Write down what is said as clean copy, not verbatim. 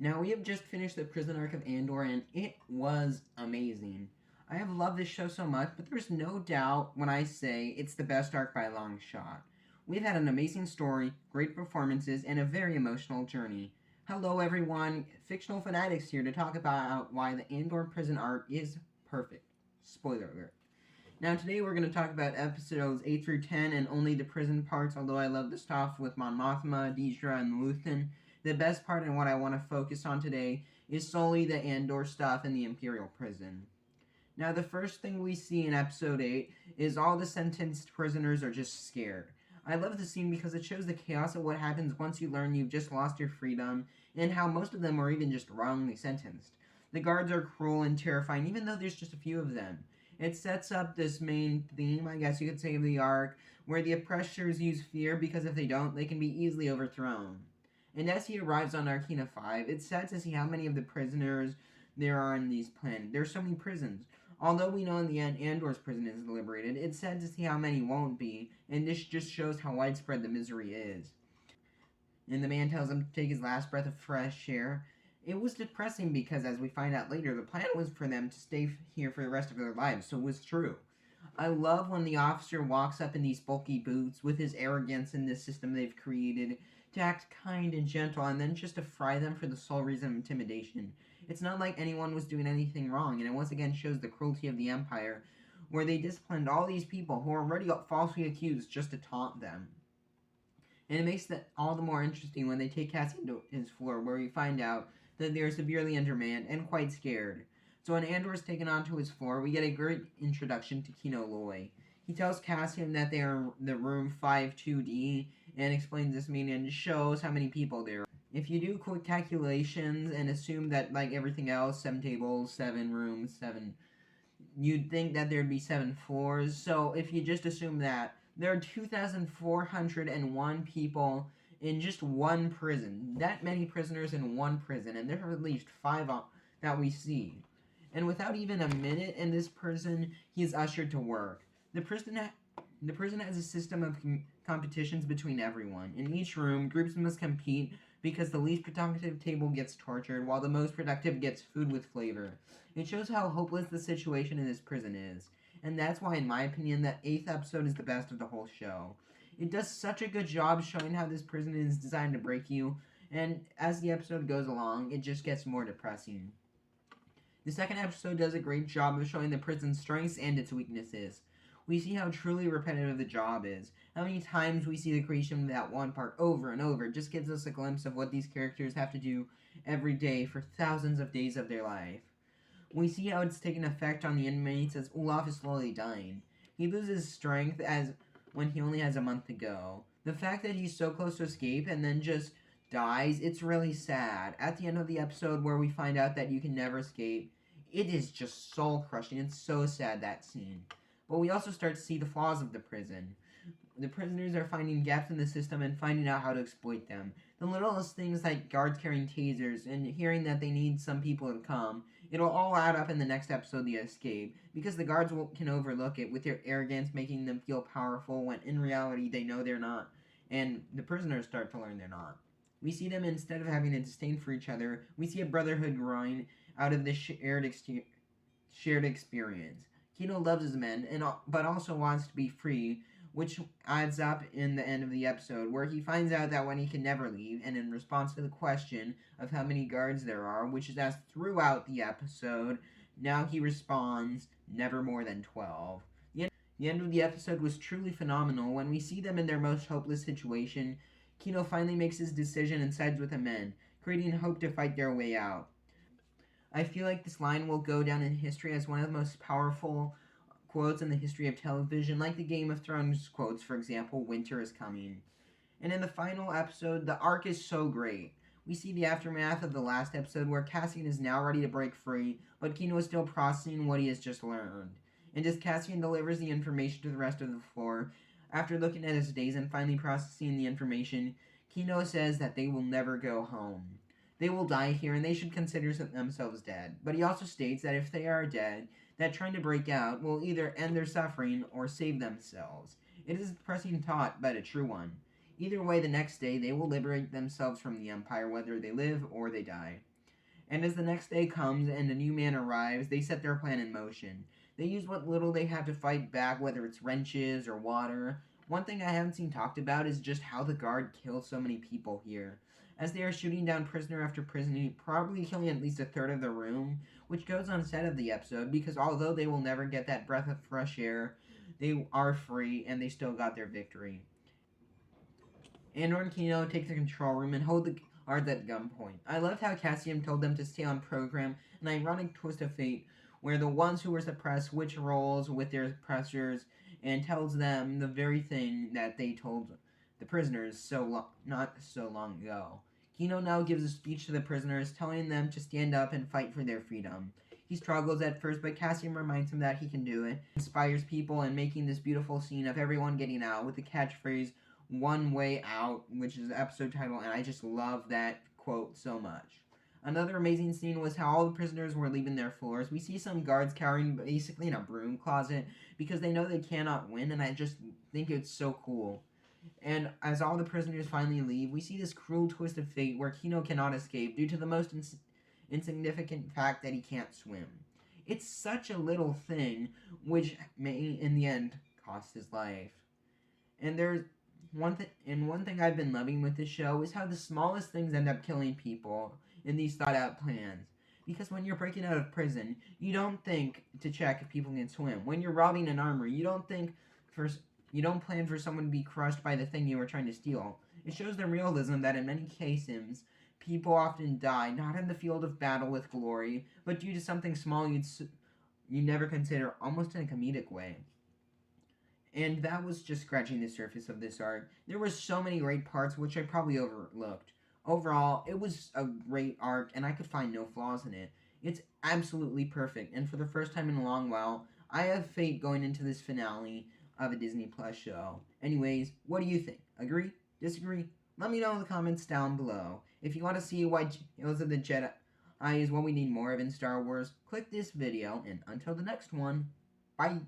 Now, we have just finished the Prison Arc of Andor, and it was amazing. I have loved this show so much, but there's no doubt when I say it's the best arc by a long shot. We've had an amazing story, great performances, and a very emotional journey. Hello, everyone. Fictional Fanatics here to talk about why the Andor Prison Arc is perfect. Spoiler alert. Now, today we're going to talk about episodes 8 through 10 and only the prison parts, although I love the stuff with Mon Mothma, Deidre, and Luthen. The best part and what I want to focus on today is solely the Andor stuff in the Imperial prison. Now, the first thing we see in episode 8 is all the sentenced prisoners are just scared. I love the scene because it shows the chaos of what happens once you learn you've just lost your freedom, and how most of them are even just wrongly sentenced. The guards are cruel and terrifying, even though there's just a few of them. It sets up this main theme, I guess you could say, of the arc, where the oppressors use fear because if they don't, they can be easily overthrown. And as he arrives on Arcana 5, it's sad to see how many of the prisoners there are in these planets. There are so many prisons. Although we know in the end Andor's prison is liberated, it's sad to see how many won't be, and this just shows how widespread the misery is. And the man tells him to take his last breath of fresh air. It was depressing because, as we find out later, the plan was for them to stay here for the rest of their lives, so it was true. I love when the officer walks up in these bulky boots with his arrogance in this system they've created to act kind and gentle and then just to fry them for the sole reason of intimidation. It's not like anyone was doing anything wrong, and it once again shows the cruelty of the Empire, where they disciplined all these people who are already falsely accused just to taunt them. And it makes it all the more interesting when they take Cassian to his floor, where we find out that they are severely undermanned and quite scared. So when Andor is taken onto his floor, we get a great introduction to Kino Loy. He tells Cassian that they are in the room 52D and explains this meaning and shows how many people there are. If you do quick calculations and assume that, like everything else, 7 tables, 7 rooms, 7, you'd think that there'd be 7 floors. So if you just assume that, there are 2,401 people in just one prison. That many prisoners in one prison, and there are at least 5 that we see. And without even a minute in this prison, he is ushered to work. The prison has a system of competitions between everyone. In each room, groups must compete because the least productive table gets tortured, while the most productive gets food with flavor. It shows how hopeless the situation in this prison is. And that's why, in my opinion, that 8th episode is the best of the whole show. It does such a good job showing how this prison is designed to break you, and as the episode goes along, it just gets more depressing. The second episode does a great job of showing the prison's strengths and its weaknesses. We see how truly repetitive the job is. How many times we see the creation of that one part over and over just gives us a glimpse of what these characters have to do every day for thousands of days of their life. We see how it's taken effect on the inmates as Olaf is slowly dying. He loses strength as when he only has a month to go. The fact that he's so close to escape and then just dies, it's really sad. At the end of the episode where we find out that you can never escape, it is just soul crushing. It's so sad, that scene. But we also start to see the flaws of the prison. The prisoners are finding gaps in the system and finding out how to exploit them. The littlest things like guards carrying tasers and hearing that they need some people to come, it'll all add up in the next episode, The Escape, because the guards can overlook it with their arrogance making them feel powerful when in reality they know they're not, and the prisoners start to learn they're not. We see them, instead of having a disdain for each other, we see a brotherhood growing out of this shared experience. Kino loves his men, but also wants to be free, which adds up in the end of the episode, where he finds out that when he can never leave, and in response to the question of how many guards there are, which is asked throughout the episode, now he responds, never more than 12. The end of the episode was truly phenomenal. When we see them in their most hopeless situation, Kino finally makes his decision and sides with the men, creating hope to fight their way out. I feel like this line will go down in history as one of the most powerful quotes in the history of television, like the Game of Thrones quotes, for example, "Winter is coming." And in the final episode, the arc is so great. We see the aftermath of the last episode where Cassian is now ready to break free, but Kino is still processing what he has just learned. And as Cassian delivers the information to the rest of the floor, after looking at his days and finally processing the information, Kino says that they will never go home. They will die here and they should consider themselves dead. But he also states that if they are dead, that trying to break out will either end their suffering or save themselves. It is a depressing thought, but a true one. Either way, the next day, they will liberate themselves from the Empire, whether they live or they die. And as the next day comes and a new man arrives, they set their plan in motion. They use what little they have to fight back, whether it's wrenches or water. One thing I haven't seen talked about is just how the guard kills so many people here. As they are shooting down prisoner after prisoner, probably killing at least a third of the room, which goes unsaid of the episode because although they will never get that breath of fresh air, they are free and they still got their victory. Andor and Kino take the control room and hold the guards at gunpoint. I loved how Cassian told them to stay on program, an ironic twist of fate where the ones who were suppressed switch roles with their oppressors and tells them the very thing that they told the prisoners not so long ago. Kino now gives a speech to the prisoners, telling them to stand up and fight for their freedom. He struggles at first, but Cassian reminds him that he can do it, inspires people, and making this beautiful scene of everyone getting out with the catchphrase, "One Way Out," which is the episode title, and I just love that quote so much. Another amazing scene was how all the prisoners were leaving their floors. We see some guards cowering basically in a broom closet because they know they cannot win, and I just think it's so cool. And as all the prisoners finally leave, we see this cruel twist of fate where Kino cannot escape due to the most insignificant fact that he can't swim. It's such a little thing, which may, in the end, cost his life. And there's one thing I've been loving with this show is how the smallest things end up killing people in these thought out plans. Because when you're breaking out of prison, you don't think to check if people can swim. When you're robbing an armory, you don't plan for someone to be crushed by the thing you were trying to steal. It shows the realism that in many cases, people often die not in the field of battle with glory, but due to something small you never consider, almost in a comedic way. And that was just scratching the surface of this arc. There were so many great parts which I probably overlooked. Overall, it was a great arc and I could find no flaws in it. It's absolutely perfect, and for the first time in a long while, I have faith going into this finale of a Disney Plus show. Anyways, what do you think? Agree? Disagree? Let me know in the comments down below. If you want to see why Tales of the Jedi is what we need more of in Star Wars, click this video, and until the next one, bye!